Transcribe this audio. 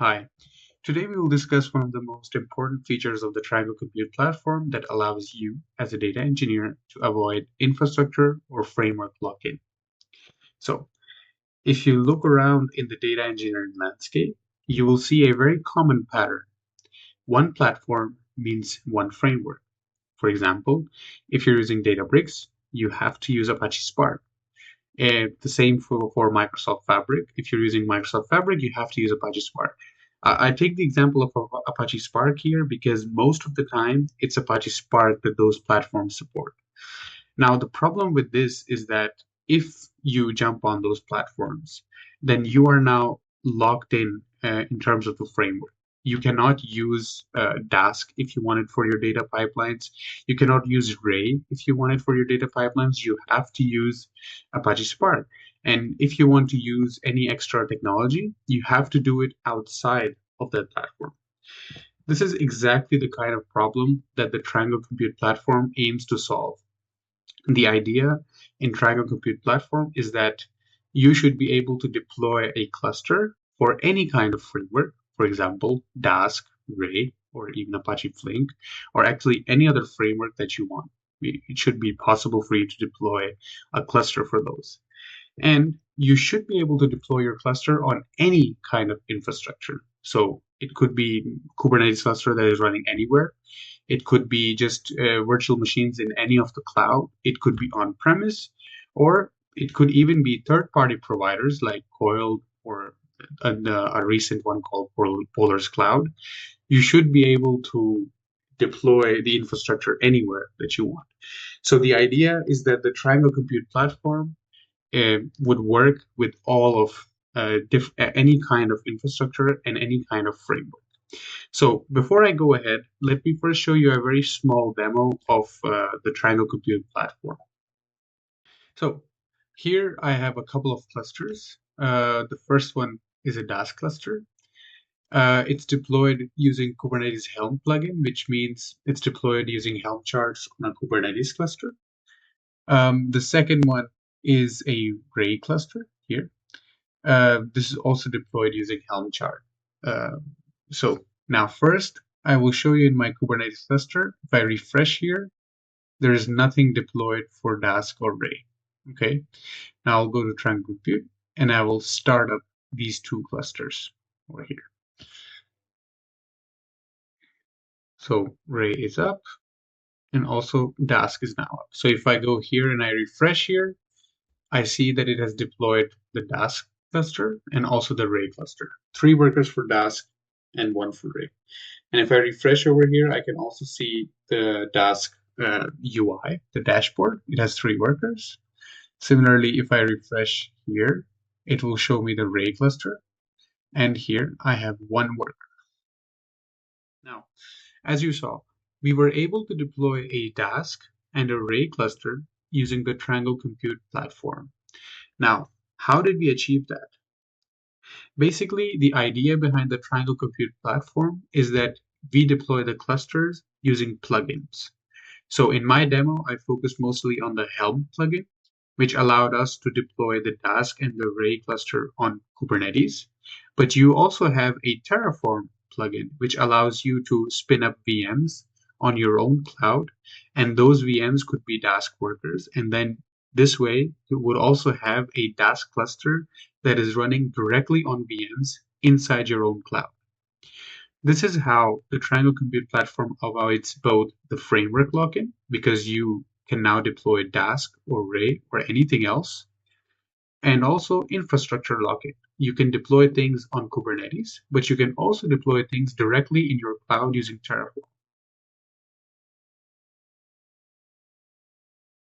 Hi. Today we will discuss one of the most important features of the Trango Compute Platform that allows you, as a data engineer, to avoid infrastructure or framework lock-in. So, if you look around in the data engineering landscape, you will see a very common pattern. One platform means one framework. For example, if you're using Databricks, you have to use Apache Spark. And the same for Microsoft Fabric. If you're using Microsoft Fabric, you have to use Apache Spark. I take the example of Apache Spark here because most of the time it's Apache Spark that those platforms support. Now, the problem with this is that if you jump on those platforms, then you are now locked in terms of the framework. You cannot use Dask if you want it for your data pipelines. You cannot use Ray if you want it for your data pipelines. You have to use Apache Spark. And if you want to use any extra technology, you have to do it outside of that platform. This is exactly the kind of problem that the Trango Compute Platform aims to solve. The idea in Trango Compute Platform is that you should be able to deploy a cluster for any kind of framework, for example, Dask, Ray, or even Apache Flink, or actually any other framework that you want. It should be possible for you to deploy a cluster for those. And you should be able to deploy your cluster on any kind of infrastructure. So it could be Kubernetes cluster that is running anywhere. It could be just virtual machines in any of the cloud. It could be on-premise, or it could even be third-party providers like Coil or a recent one called Polar's Cloud. You should be able to deploy the infrastructure anywhere that you want. So the idea is that the Triangle Compute Platform would work with all of any kind of infrastructure and any kind of framework. So before I go ahead, let me first show you a very small demo of the Trango Compute platform. So here I have a couple of clusters. The first one is a Dask cluster. It's deployed using Kubernetes Helm plugin, which means it's deployed using Helm charts on a Kubernetes cluster. The second one is a Ray cluster here. This is also deployed using Helm chart. So now first, I will show you in my Kubernetes cluster. If I refresh here, there is nothing deployed for Dask or Ray. Okay. Now I'll go to Trango Compute and I will start up these two clusters over here. So Ray is up and also Dask is now up. So if I go here and I refresh here, I see that it has deployed the Dask cluster and also the Ray cluster. 3 workers for Dask and 1 for Ray. And if I refresh over here, I can also see the Dask UI, the dashboard. It has 3 workers. Similarly, if I refresh here, it will show me the Ray cluster. And here I have 1 worker. Now, as you saw, we were able to deploy a Dask and a Ray cluster using the Trango Compute platform. Now, how did we achieve that? Basically, the idea behind the Trango Compute platform is that we deploy the clusters using plugins. So in my demo, I focused mostly on the Helm plugin, which allowed us to deploy the Dask and the Ray cluster on Kubernetes. But you also have a Terraform plugin, which allows you to spin up VMs on your own cloud. And those VMs could be Dask workers. And then this way, you would also have a Dask cluster that is running directly on VMs inside your own cloud. This is how the Trango Compute platform avoids both the framework lock-in, because you can now deploy Dask or Ray or anything else, and also infrastructure lock-in. You can deploy things on Kubernetes, but you can also deploy things directly in your cloud using Terraform.